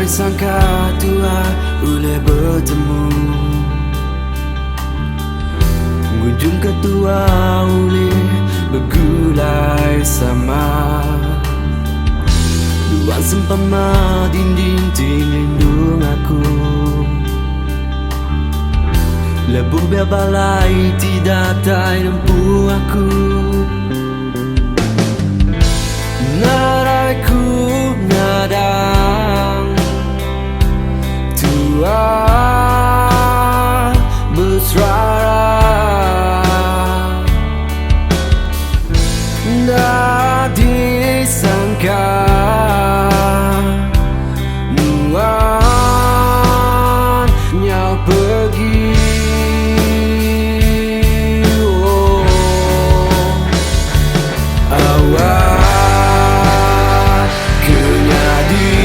sangka Tuhan boleh bertemu. Kunjung ketua oleh bergulai sama. Luang sempama dinding lindung aku. Lebuh biar balai tidak nempuh aku. Naraiku nadang Tuhan bersuara. Tak disangka nuannya pergi. Awak kenyadi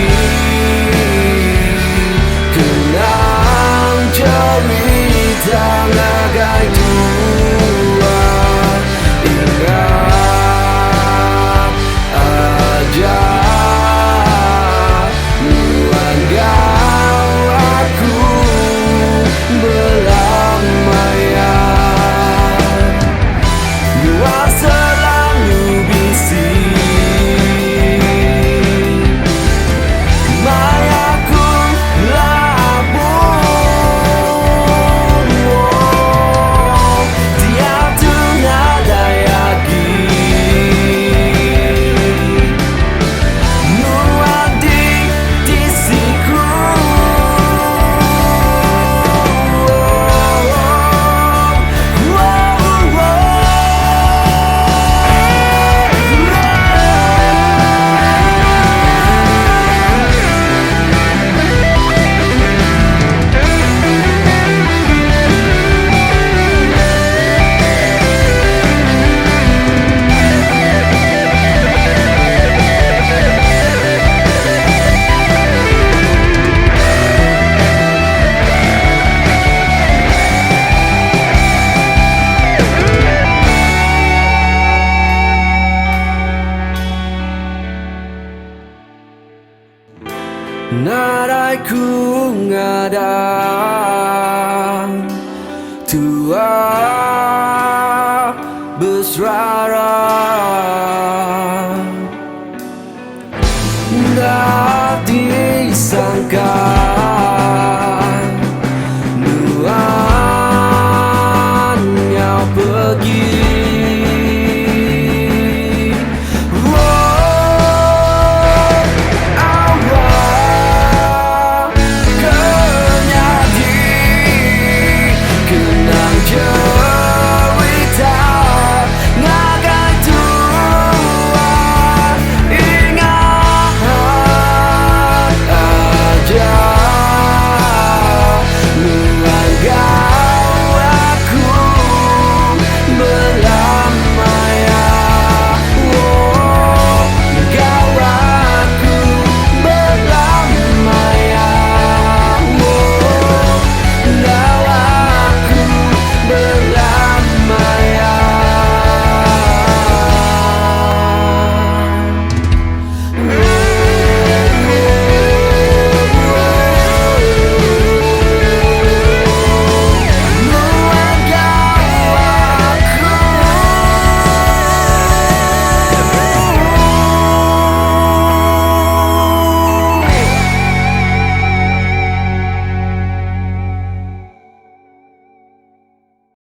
kenang cerita lagai Tuhan. Ingat aja nuanggau aku belamaian. Nuan selalu bising mayaku labung. Tiap nada yakin nuan di siku. Naraiku ngadang Tuhan